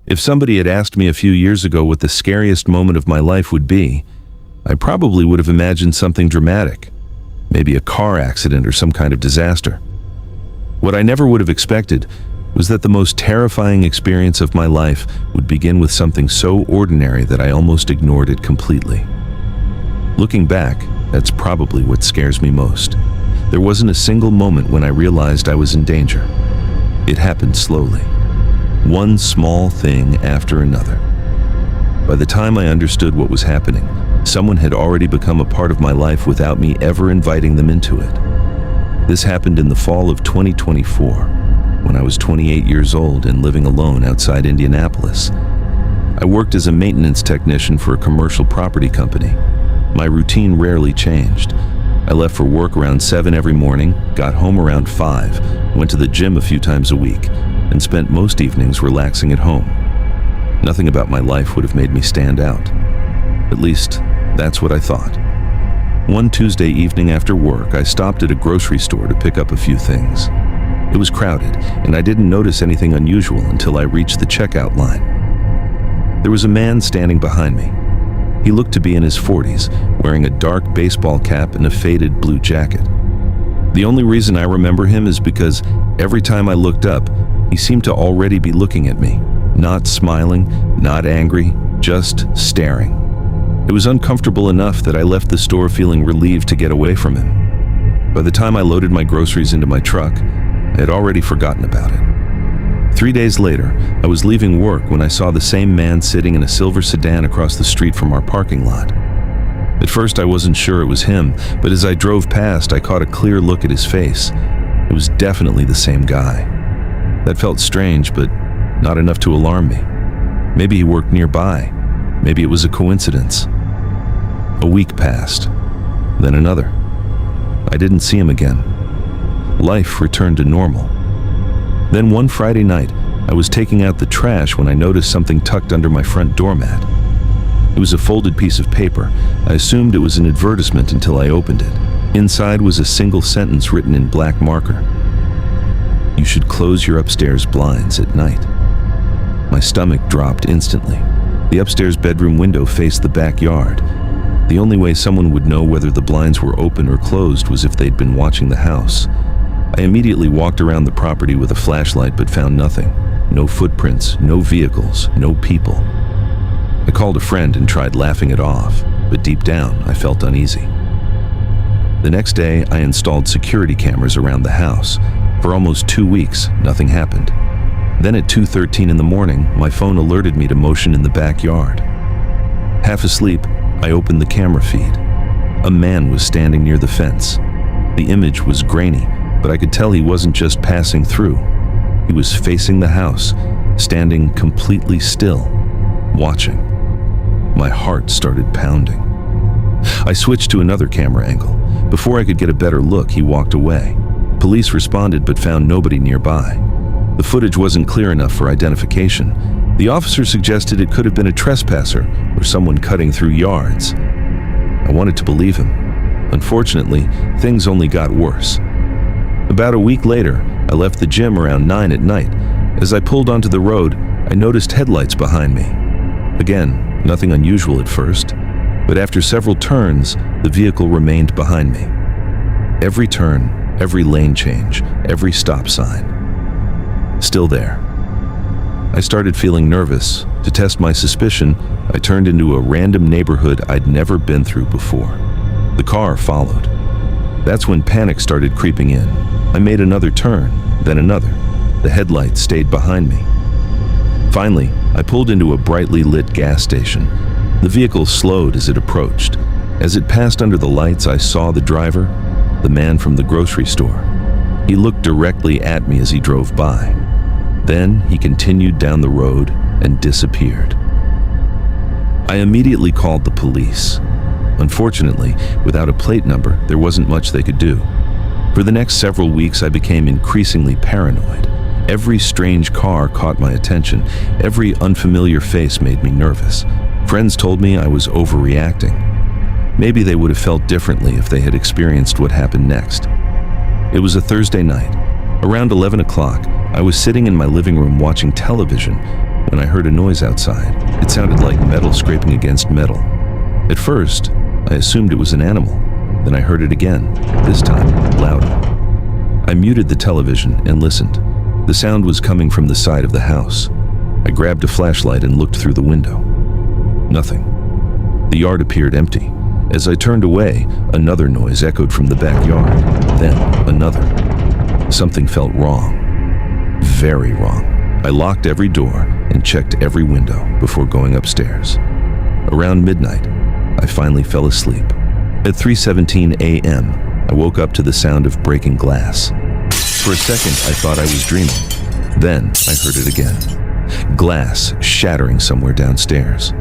If somebody had asked me a few years ago what the scariest moment of my life would be, I probably would have imagined something dramatic, maybe a car accident or some kind of disaster. What I never would have expected was that the most terrifying experience of my life would begin with something so ordinary that I almost ignored it completely. Looking back, that's probably what scares me most. There wasn't a single moment when I realized I was in danger. It happened slowly, one small thing after another. By the time I understood what was happening, someone had already become a part of my life without me ever inviting them into it. This happened in the fall of 2024, when I was 28 years old and living alone outside Indianapolis. I worked as a maintenance technician for a commercial property company. My routine rarely changed. I left for work around 7 every morning, got home around 5, went to the gym a few times a week, and spent most evenings relaxing at home. Nothing about my life would have made me stand out. At least, that's what I thought. One Tuesday evening after work, I stopped at a grocery store to pick up a few things. It was crowded, and I didn't notice anything unusual until I reached the checkout line. There was a man standing behind me. He looked to be in his 40s, wearing a dark baseball cap and a faded blue jacket. The only reason I remember him is because every time I looked up, he seemed to already be looking at me, not smiling, not angry, just staring. It was uncomfortable enough that I left the store feeling relieved to get away from him. By the time I loaded my groceries into my truck, I had already forgotten about it. 3 days later, I was leaving work when I saw the same man sitting in a silver sedan across the street from our parking lot. At first, I wasn't sure it was him, but as I drove past, I caught a clear look at his face. It was definitely the same guy. That felt strange, but not enough to alarm me. Maybe he worked nearby. Maybe it was a coincidence. A week passed, then another. I didn't see him again. Life returned to normal. Then one Friday night, I was taking out the trash when I noticed something tucked under my front doormat. It was a folded piece of paper. I assumed it was an advertisement until I opened it. Inside was a single sentence written in black marker. "You should close your upstairs blinds at night." My stomach dropped instantly. The upstairs bedroom window faced the backyard. The only way someone would know whether the blinds were open or closed was if they'd been watching the house. I immediately walked around the property with a flashlight but found nothing. No footprints, no vehicles, no people. I called a friend and tried laughing it off, but deep down I felt uneasy. The next day, I installed security cameras around the house. For almost 2 weeks, nothing happened. Then at 2:13 in the morning, my phone alerted me to motion in the backyard. Half asleep, I opened the camera feed. A man was standing near the fence. The image was grainy, but I could tell he wasn't just passing through. He was facing the house, standing completely still, watching. My heart started pounding. I switched to another camera angle. Before I could get a better look, he walked away. Police responded but found nobody nearby. The footage wasn't clear enough for identification. The officer suggested it could have been a trespasser or someone cutting through yards. I wanted to believe him. Unfortunately, things only got worse. About a week later, I left the gym around 9 at night. As I pulled onto the road, I noticed headlights behind me. Again, nothing unusual at first, but after several turns, the vehicle remained behind me. Every turn, every lane change, every stop sign. Still there. I started feeling nervous. To test my suspicion, I turned into a random neighborhood I'd never been through before. The car followed. That's when panic started creeping in. I made another turn, then another. The headlights stayed behind me. Finally, I pulled into a brightly lit gas station. The vehicle slowed as it approached. As it passed under the lights, I saw the driver, the man from the grocery store. He looked directly at me as he drove by. Then he continued down the road and disappeared. I immediately called the police. Unfortunately, without a plate number, there wasn't much they could do. For the next several weeks, I became increasingly paranoid. Every strange car caught my attention. Every unfamiliar face made me nervous. Friends told me I was overreacting. Maybe they would have felt differently if they had experienced what happened next. It was a Thursday night. Around 11 o'clock, I was sitting in my living room watching television when I heard a noise outside. It sounded like metal scraping against metal. At first, I assumed it was an animal. Then I heard it again, this time louder. I muted the television and listened. The sound was coming from the side of the house. I grabbed a flashlight and looked through the window. Nothing. The yard appeared empty. As I turned away, another noise echoed from the backyard. Then another. Something felt wrong. Very wrong. I locked every door and checked every window before going upstairs. Around midnight, I finally fell asleep. At 3:17 a.m., I woke up to the sound of breaking glass. For a second, I thought I was dreaming. Then I heard it again. Glass shattering somewhere downstairs.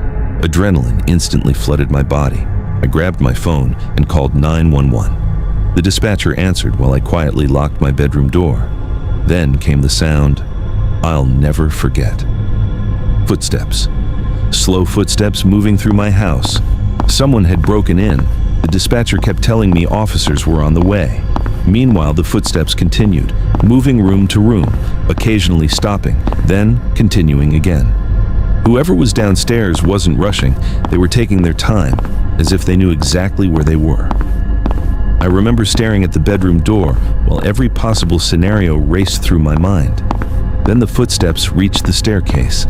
Adrenaline instantly flooded my body. I grabbed my phone and called 911. The dispatcher answered while I quietly locked my bedroom door. Then came the sound I'll never forget. Footsteps. Slow footsteps moving through my house. Someone had broken in. The dispatcher kept telling me officers were on the way. Meanwhile, the footsteps continued, moving room to room, occasionally stopping, then continuing again. Whoever was downstairs wasn't rushing. They were taking their time, as if they knew exactly where they were. I remember staring at the bedroom door while every possible scenario raced through my mind. Then the footsteps reached the staircase.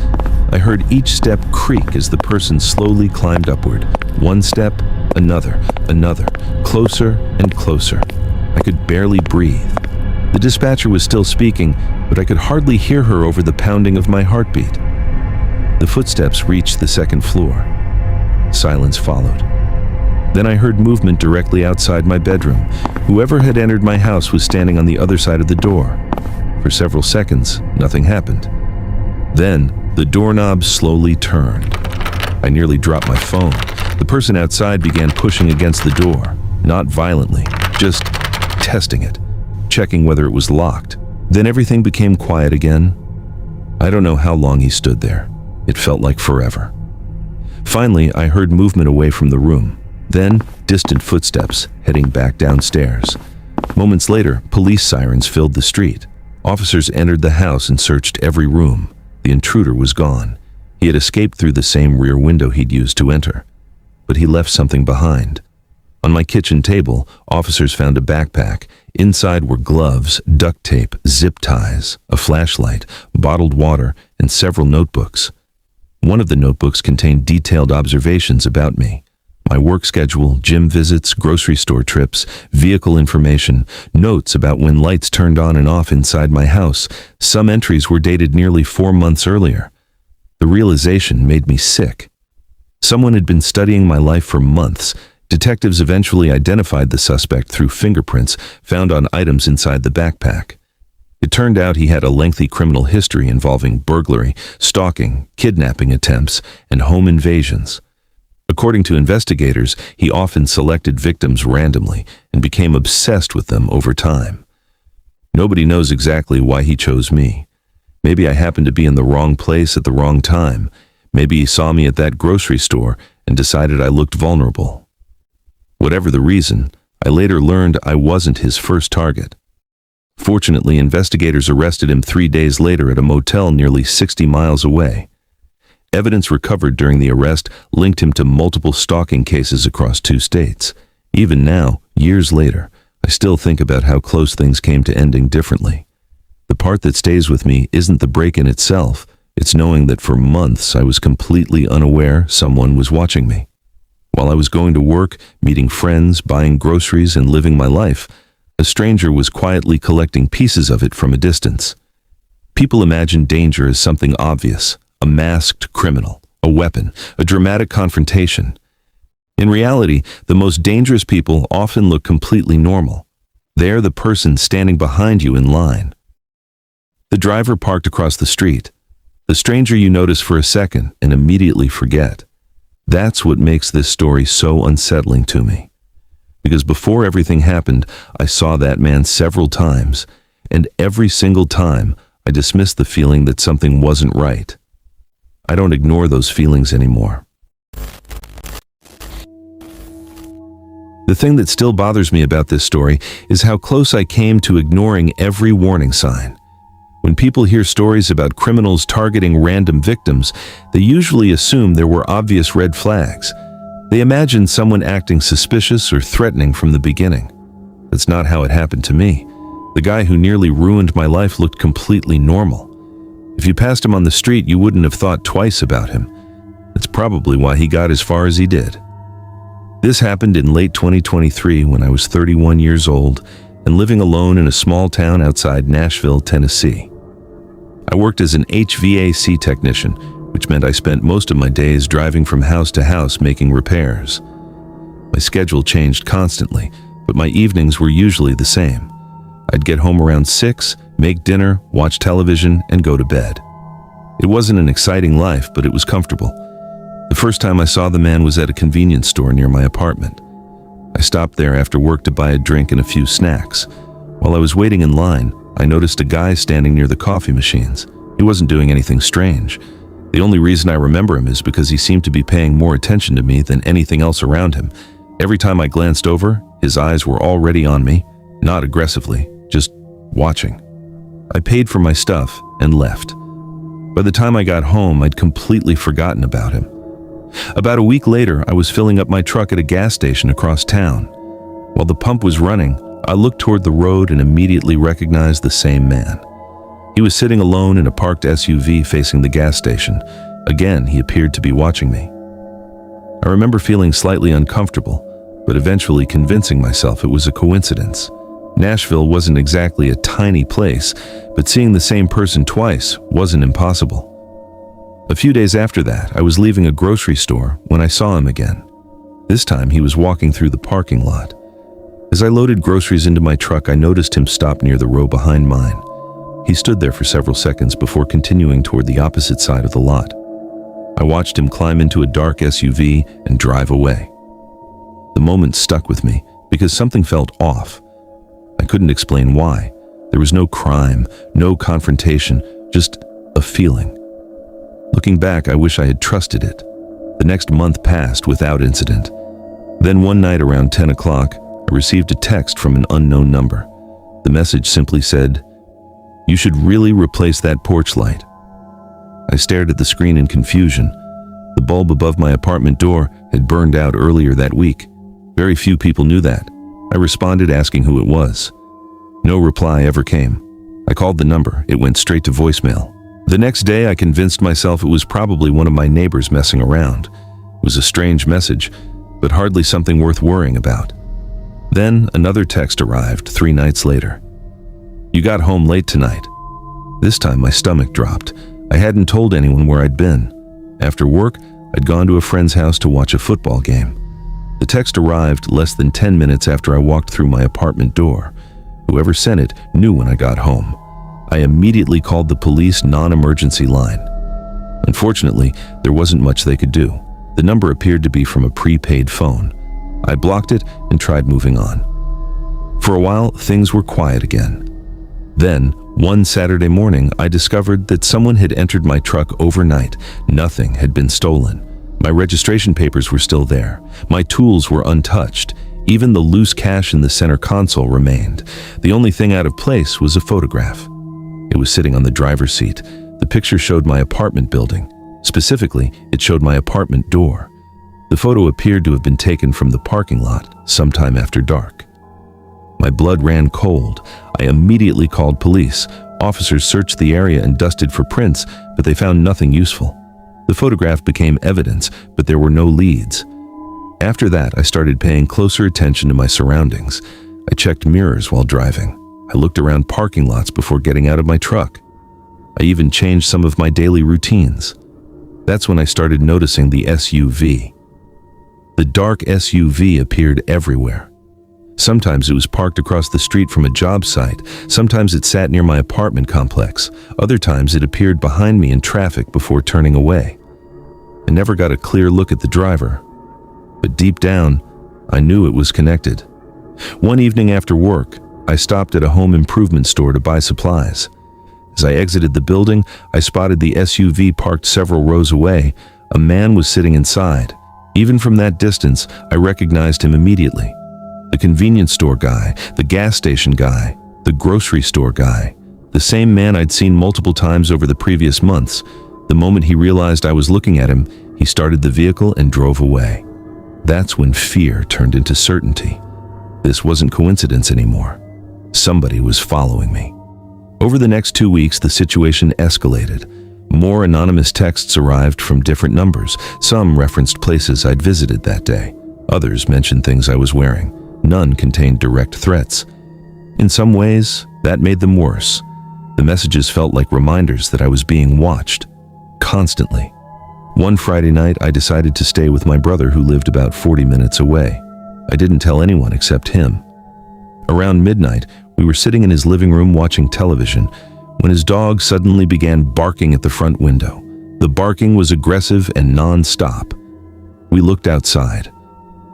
I heard each step creak as the person slowly climbed upward. One step, another, closer and closer. I could barely breathe. The dispatcher was still speaking, but I could hardly hear her over the pounding of my heartbeat. The footsteps reached the second floor. Silence followed. Then I heard movement directly outside my bedroom. Whoever had entered my house was standing on the other side of the door. For several seconds, nothing happened. Then, the doorknob slowly turned. I nearly dropped my phone. The person outside began pushing against the door, not violently, just testing it, checking whether it was locked. Then everything became quiet again. I don't know how long he stood there. It felt like forever. Finally, I heard movement away from the room. Then, distant footsteps heading back downstairs. Moments later, police sirens filled the street. Officers entered the house and searched every room. The intruder was gone. He had escaped through the same rear window he'd used to enter. But he left something behind. On my kitchen table, officers found a backpack. Inside were gloves, duct tape, zip ties, a flashlight, bottled water, and several notebooks. One of the notebooks contained detailed observations about me. My work schedule, gym visits, grocery store trips, vehicle information, notes about when lights turned on and off inside my house. Some entries were dated nearly 4 months earlier. The realization made me sick. Someone had been studying my life for months. Detectives eventually identified the suspect through fingerprints found on items inside the backpack. It turned out he had a lengthy criminal history involving burglary, stalking, kidnapping attempts, and home invasions. According to investigators, he often selected victims randomly and became obsessed with them over time. Nobody knows exactly why he chose me. Maybe I happened to be in the wrong place at the wrong time. Maybe he saw me at that grocery store and decided I looked vulnerable. Whatever the reason, I later learned I wasn't his first target. Fortunately, investigators arrested him 3 days later at a motel nearly 60 miles away. Evidence recovered during the arrest linked him to multiple stalking cases across 2 states. Even now, years later, I still think about how close things came to ending differently. The part that stays with me isn't the break-in itself, it's knowing that for months I was completely unaware someone was watching me. While I was going to work, meeting friends, buying groceries, and living my life, a stranger was quietly collecting pieces of it from a distance. People imagine danger as something obvious, a masked criminal, a weapon, a dramatic confrontation. In reality, the most dangerous people often look completely normal. They're the person standing behind you in line. The driver parked across the street. The stranger you notice for a second and immediately forget. That's what makes this story so unsettling to me. Because before everything happened, I saw that man several times, and every single time I dismissed the feeling that something wasn't right. I don't ignore those feelings anymore. The thing that still bothers me about this story is how close I came to ignoring every warning sign. When people hear stories about criminals targeting random victims, they usually assume there were obvious red flags. They imagine someone acting suspicious or threatening from the beginning. That's not how it happened to me. The guy who nearly ruined my life looked completely normal. If you passed him on the street, you wouldn't have thought twice about him. That's probably why he got as far as he did. This happened in late 2023 when I was 31 years old and living alone in a small town outside Nashville, Tennessee. I worked as an HVAC technician, which meant I spent most of my days driving from house to house making repairs. My schedule changed constantly, but my evenings were usually the same. I'd get home around 6, make dinner, watch television, and go to bed. It wasn't an exciting life, but it was comfortable. The first time I saw the man was at a convenience store near my apartment. I stopped there after work to buy a drink and a few snacks. While I was waiting in line, I noticed a guy standing near the coffee machines. He wasn't doing anything strange. The only reason I remember him is because he seemed to be paying more attention to me than anything else around him. Every time I glanced over, his eyes were already on me, not aggressively, just watching. I paid for my stuff and left. By the time I got home, I'd completely forgotten about him. About a week later, I was filling up my truck at a gas station across town. While the pump was running, I looked toward the road and immediately recognized the same man. He was sitting alone in a parked SUV facing the gas station. Again, he appeared to be watching me. I remember feeling slightly uncomfortable, but eventually convincing myself it was a coincidence. Nashville wasn't exactly a tiny place, but seeing the same person twice wasn't impossible. A few days after that, I was leaving a grocery store when I saw him again. This time, he was walking through the parking lot. As I loaded groceries into my truck, I noticed him stop near the row behind mine. He stood there for several seconds before continuing toward the opposite side of the lot. I watched him climb into a dark SUV and drive away. The moment stuck with me because something felt off. I couldn't explain why. There was no crime, no confrontation, just a feeling. Looking back, I wish I had trusted it. The next month passed without incident. Then one night around 10 o'clock, I received a text from an unknown number. The message simply said, "You should really replace that porch light." I stared at the screen in confusion. The bulb above my apartment door had burned out earlier that week. Very few people knew that. I responded asking who it was. No reply ever came. I called the number. It went straight to voicemail. The next day, I convinced myself it was probably one of my neighbors messing around. It was a strange message, but hardly something worth worrying about. Then another text arrived 3 nights later. "You got home late tonight." This time my stomach dropped. I hadn't told anyone where I'd been. After work, I'd gone to a friend's house to watch a football game. The text arrived less than 10 minutes after I walked through my apartment door. Whoever sent it knew when I got home. I immediately called the police non-emergency line. Unfortunately, there wasn't much they could do. The number appeared to be from a prepaid phone. I blocked it and tried moving on. For a while, things were quiet again. Then, one Saturday morning, I discovered that someone had entered my truck overnight. Nothing had been stolen. My registration papers were still there. My tools were untouched. Even the loose cash in the center console remained. The only thing out of place was a photograph. It was sitting on the driver's seat. The picture showed my apartment building. Specifically, it showed my apartment door. The photo appeared to have been taken from the parking lot sometime after dark. My blood ran cold. I immediately called police. Officers searched the area and dusted for prints, but they found nothing useful. The photograph became evidence, but there were no leads. After that, I started paying closer attention to my surroundings. I checked mirrors while driving. I looked around parking lots before getting out of my truck. I even changed some of my daily routines. That's when I started noticing the SUV. The dark SUV appeared everywhere. Sometimes it was parked across the street from a job site. Sometimes it sat near my apartment complex. Other times it appeared behind me in traffic before turning away. I never got a clear look at the driver, but deep down, I knew it was connected. One evening after work, I stopped at a home improvement store to buy supplies. As I exited the building, I spotted the SUV parked several rows away. A man was sitting inside. Even from that distance, I recognized him immediately. The convenience store guy, the gas station guy, the grocery store guy. The same man I'd seen multiple times over the previous months. The moment he realized I was looking at him, he started the vehicle and drove away. That's when fear turned into certainty. This wasn't coincidence anymore. Somebody was following me. Over the next 2 weeks, the situation escalated. More anonymous texts arrived from different numbers. Some referenced places I'd visited that day. Others mentioned things I was wearing. None contained direct threats. In some ways, that made them worse. The messages felt like reminders that I was being watched, constantly. One Friday night, I decided to stay with my brother who lived about 40 minutes away. I didn't tell anyone except him. Around midnight, we were sitting in his living room watching television when his dog suddenly began barking at the front window. The barking was aggressive and non-stop. We looked outside.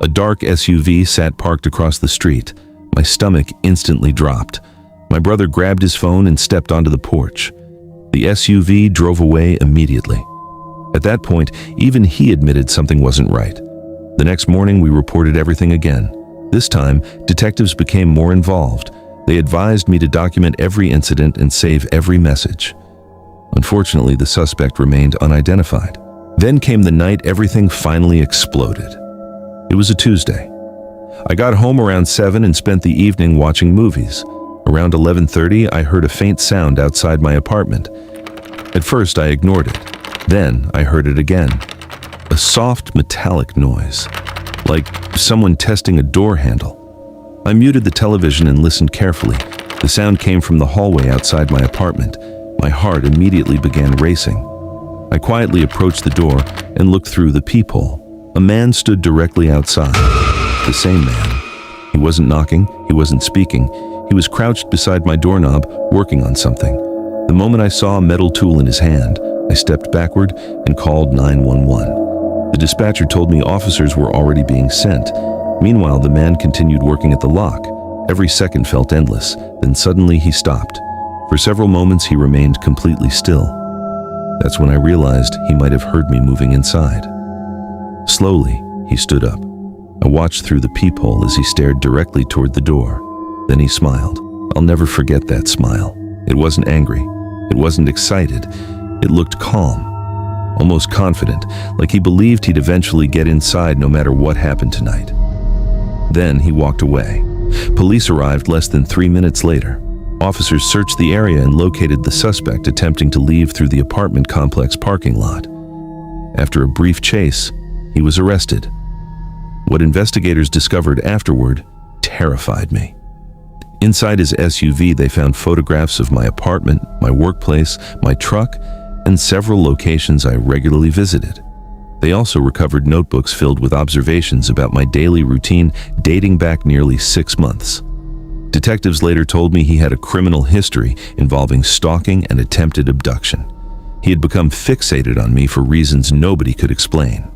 A dark SUV sat parked across the street. My stomach instantly dropped. My brother grabbed his phone and stepped onto the porch. The SUV drove away immediately. At that point, even he admitted something wasn't right. The next morning, we reported everything again. This time, detectives became more involved. They advised me to document every incident and save every message. Unfortunately, the suspect remained unidentified. Then came the night everything finally exploded. It was a Tuesday. I got home around 7 and spent the evening watching movies. Around 11:30, I heard a faint sound outside my apartment. At first, I ignored it. Then, I heard it again. A soft, metallic noise, like someone testing a door handle. I muted the television and listened carefully. The sound came from the hallway outside my apartment. My heart immediately began racing. I quietly approached the door and looked through the peephole. A man stood directly outside. The same man. He wasn't knocking, he wasn't speaking. He was crouched beside my doorknob, working on something. The moment I saw a metal tool in his hand, I stepped backward and called 911. The dispatcher told me officers were already being sent. Meanwhile, the man continued working at the lock. Every second felt endless. Then suddenly he stopped. For several moments, he remained completely still. That's when I realized he might have heard me moving inside. Slowly, he stood up. I watched through the peephole as he stared directly toward the door. Then he smiled. I'll never forget that smile. It wasn't angry. It wasn't excited. It looked calm, almost confident, like he believed he'd eventually get inside no matter what happened tonight. Then he walked away. Police arrived less than 3 minutes later. Officers searched the area and located the suspect attempting to leave through the apartment complex parking lot. After a brief chase, he was arrested. What investigators discovered afterward terrified me. Inside his SUV, they found photographs of my apartment, my workplace, my truck, and several locations I regularly visited. They also recovered notebooks filled with observations about my daily routine dating back nearly 6 months. Detectives later told me he had a criminal history involving stalking and attempted abduction. He had become fixated on me for reasons nobody could explain.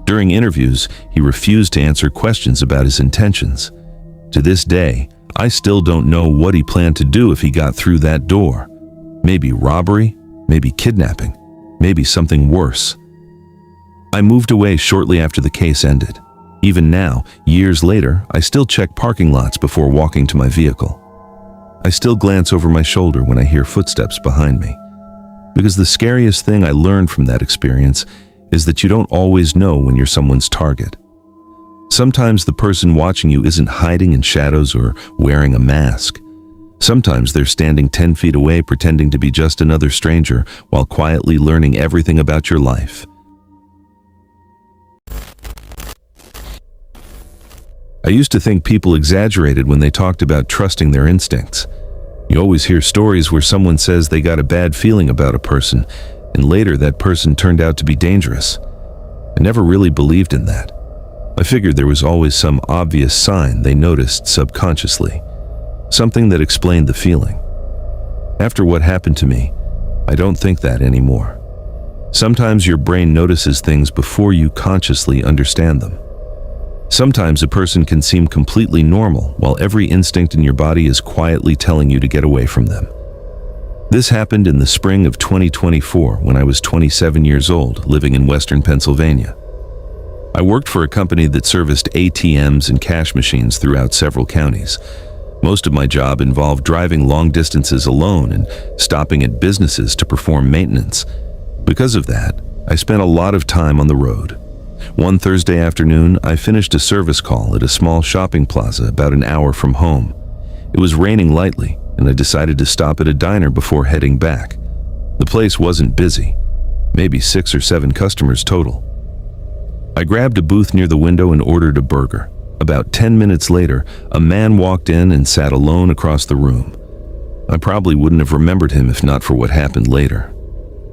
During interviews, he refused to answer questions about his intentions. To this day, I still don't know what he planned to do if he got through that door. Maybe robbery, maybe kidnapping, maybe something worse. I moved away shortly after the case ended. Even now, years later, I still check parking lots before walking to my vehicle. I still glance over my shoulder when I hear footsteps behind me. Because the scariest thing I learned from that experience is that you don't always know when you're someone's target. Sometimes the person watching you isn't hiding in shadows or wearing a mask. Sometimes they're standing 10 feet away pretending to be just another stranger while quietly learning everything about your life. I used to think people exaggerated when they talked about trusting their instincts. You always hear stories where someone says they got a bad feeling about a person, and later that person turned out to be dangerous. I never really believed in that. I figured there was always some obvious sign they noticed subconsciously, something that explained the feeling. After what happened to me, I don't think that anymore. Sometimes your brain notices things before you consciously understand them. Sometimes a person can seem completely normal while every instinct in your body is quietly telling you to get away from them. This happened in the spring of 2024 when I was 27 years old, living in Western Pennsylvania. I worked for a company that serviced ATMs and cash machines throughout several counties. Most of my job involved driving long distances alone and stopping at businesses to perform maintenance. Because of that, I spent a lot of time on the road. One Thursday afternoon, I finished a service call at a small shopping plaza about an hour from home. It was raining lightly, and I decided to stop at a diner before heading back. The place wasn't busy, maybe 6 or 7 customers total. I grabbed a booth near the window and ordered a burger. About 10 minutes later, a man walked in and sat alone across the room. I probably wouldn't have remembered him if not for what happened later.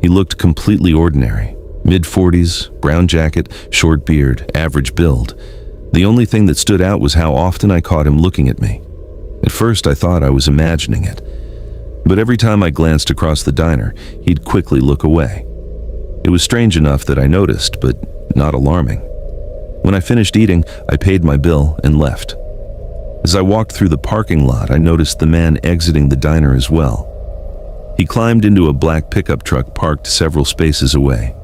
He looked completely ordinary. Mid-40s, brown jacket, short beard, average build. The only thing that stood out was how often I caught him looking at me. At first, I thought I was imagining it. But every time I glanced across the diner, he'd quickly look away. It was strange enough that I noticed, but not alarming. When I finished eating, I paid my bill and left. As I walked through the parking lot, I noticed the man exiting the diner as well. He climbed into a black pickup truck parked several spaces away.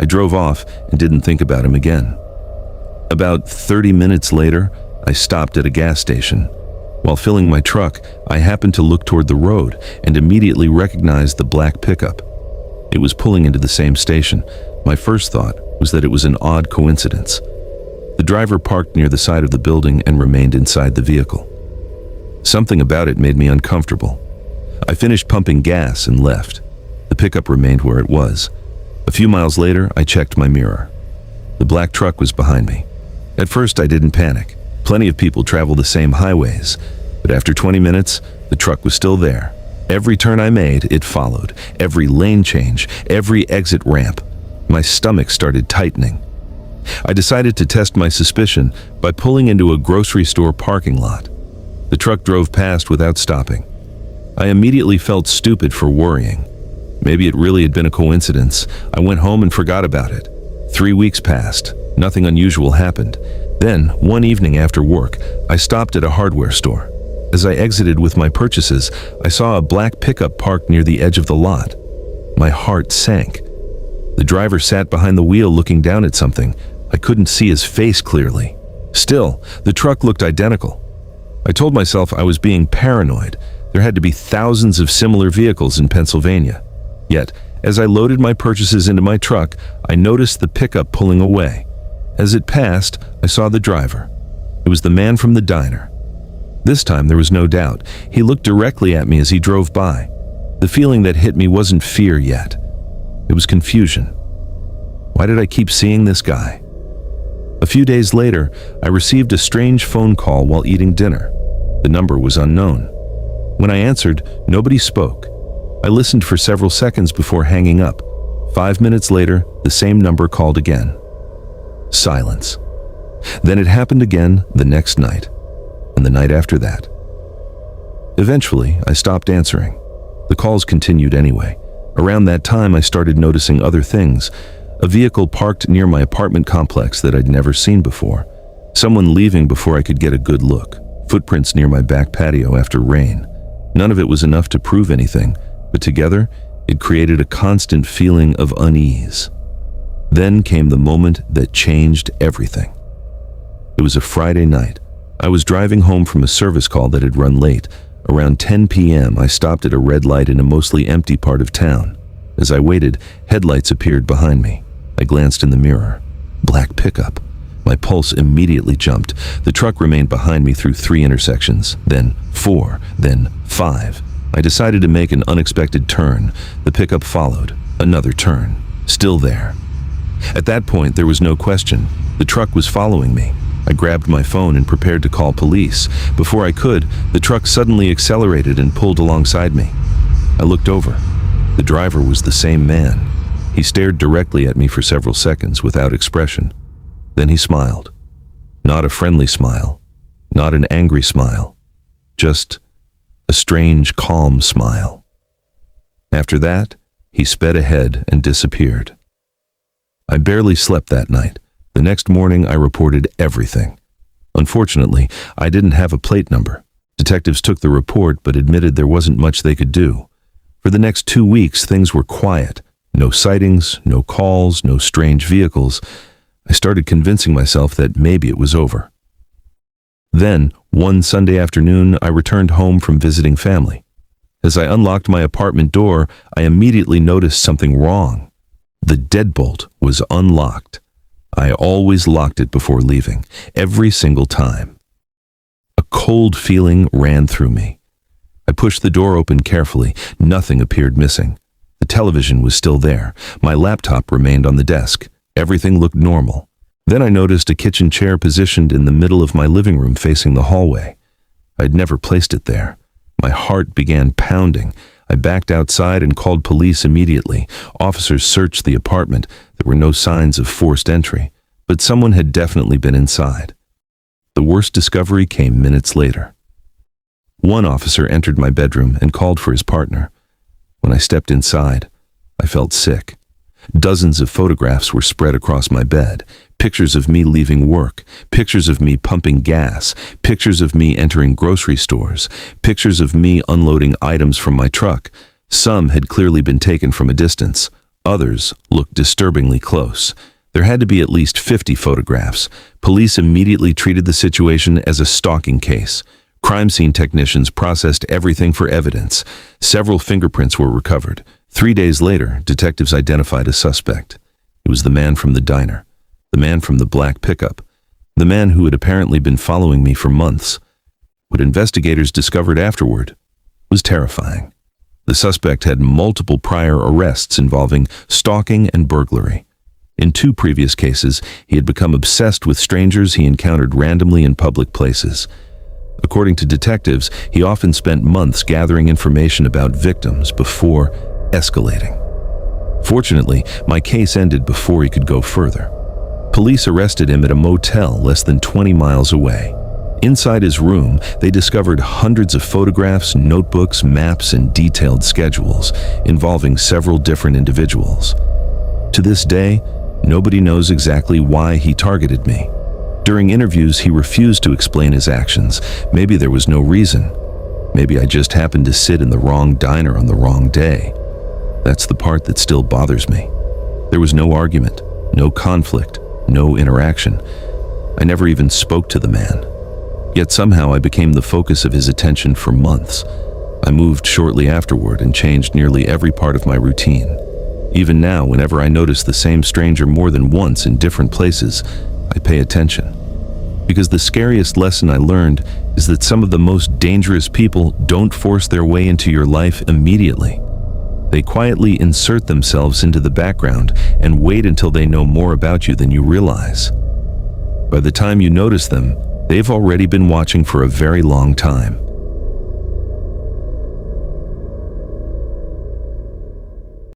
I drove off and didn't think about him again. About 30 minutes later, I stopped at a gas station. While filling my truck, I happened to look toward the road and immediately recognized the black pickup. It was pulling into the same station. My first thought was that it was an odd coincidence. The driver parked near the side of the building and remained inside the vehicle. Something about it made me uncomfortable. I finished pumping gas and left. The pickup remained where it was. A few miles later, I checked my mirror. The black truck was behind me. At first, I didn't panic. Plenty of people travel the same highways. But after 20 minutes, the truck was still there. Every turn I made, it followed. Every lane change, every exit ramp. My stomach started tightening. I decided to test my suspicion by pulling into a grocery store parking lot. The truck drove past without stopping. I immediately felt stupid for worrying. Maybe it really had been a coincidence. I went home and forgot about it. 3 weeks passed. Nothing unusual happened. Then, one evening after work, I stopped at a hardware store. As I exited with my purchases, I saw a black pickup parked near the edge of the lot. My heart sank. The driver sat behind the wheel looking down at something. I couldn't see his face clearly. Still, the truck looked identical. I told myself I was being paranoid. There had to be thousands of similar vehicles in Pennsylvania. Yet, as I loaded my purchases into my truck, I noticed the pickup pulling away. As it passed, I saw the driver. It was the man from the diner. This time there was no doubt. He looked directly at me as he drove by. The feeling that hit me wasn't fear yet. It was confusion. Why did I keep seeing this guy? A few days later, I received a strange phone call while eating dinner. The number was unknown. When I answered, nobody spoke. I listened for several seconds before hanging up. 5 minutes later, the same number called again. Silence. Then it happened again the next night, and the night after that. Eventually, I stopped answering. The calls continued anyway. Around that time, I started noticing other things. A vehicle parked near my apartment complex that I'd never seen before. Someone leaving before I could get a good look. Footprints near my back patio after rain. None of it was enough to prove anything, but together, it created a constant feeling of unease. Then came the moment that changed everything. It was a Friday night. I was driving home from a service call that had run late. Around 10 p.m., I stopped at a red light in a mostly empty part of town. As I waited, headlights appeared behind me. I glanced in the mirror. Black pickup. My pulse immediately jumped. The truck remained behind me through 3 intersections, then 4, then 5. I decided to make an unexpected turn. The pickup followed. Another turn. Still there. At that point, there was no question. The truck was following me. I grabbed my phone and prepared to call police. Before I could, the truck suddenly accelerated and pulled alongside me. I looked over. The driver was the same man. He stared directly at me for several seconds without expression. Then he smiled. Not a friendly smile. Not an angry smile. Just a strange, calm smile. After that, he sped ahead and disappeared. I barely slept that night. The next morning, I reported everything. Unfortunately, I didn't have a plate number. Detectives took the report but admitted there wasn't much they could do. For the next 2 weeks, things were quiet. No sightings, no calls, no strange vehicles. I started convincing myself that maybe it was over. Then, one Sunday afternoon, I returned home from visiting family. As I unlocked my apartment door, I immediately noticed something wrong. The deadbolt was unlocked. I always locked it before leaving, every single time. A cold feeling ran through me. I pushed the door open carefully. Nothing appeared missing. The television was still there. My laptop remained on the desk. Everything looked normal. Then I noticed a kitchen chair positioned in the middle of my living room facing the hallway. I'd never placed it there. My heart began pounding. I backed outside and called police immediately. Officers searched the apartment. There were no signs of forced entry, but someone had definitely been inside. The worst discovery came minutes later. One officer entered my bedroom and called for his partner. When I stepped inside, I felt sick. Dozens of photographs were spread across my bed. Pictures of me leaving work, pictures of me pumping gas, pictures of me entering grocery stores, pictures of me unloading items from my truck. Some had clearly been taken from a distance. Others looked disturbingly close. There had to be at least 50 photographs. Police immediately treated the situation as a stalking case. Crime scene technicians processed everything for evidence. Several fingerprints were recovered. 3 days later, detectives identified a suspect. It was the man from the diner. The man from the black pickup. The man who had apparently been following me for months. What investigators discovered afterward was terrifying. The suspect had multiple prior arrests involving stalking and burglary. In 2 previous cases, he had become obsessed with strangers he encountered randomly in public places. According to detectives, he often spent months gathering information about victims before escalating. Fortunately, my case ended before he could go further. Police arrested him at a motel less than 20 miles away. Inside his room, they discovered hundreds of photographs, notebooks, maps, and detailed schedules involving several different individuals. To this day, nobody knows exactly why he targeted me. During interviews, he refused to explain his actions. Maybe there was no reason. Maybe I just happened to sit in the wrong diner on the wrong day. That's the part that still bothers me. There was no argument, no conflict, no interaction. I never even spoke to the man. Yet somehow I became the focus of his attention for months. I moved shortly afterward and changed nearly every part of my routine. Even now, whenever I notice the same stranger more than once in different places, I pay attention. Because the scariest lesson I learned is that some of the most dangerous people don't force their way into your life immediately. They quietly insert themselves into the background and wait until they know more about you than you realize. By the time you notice them, they've already been watching for a very long time.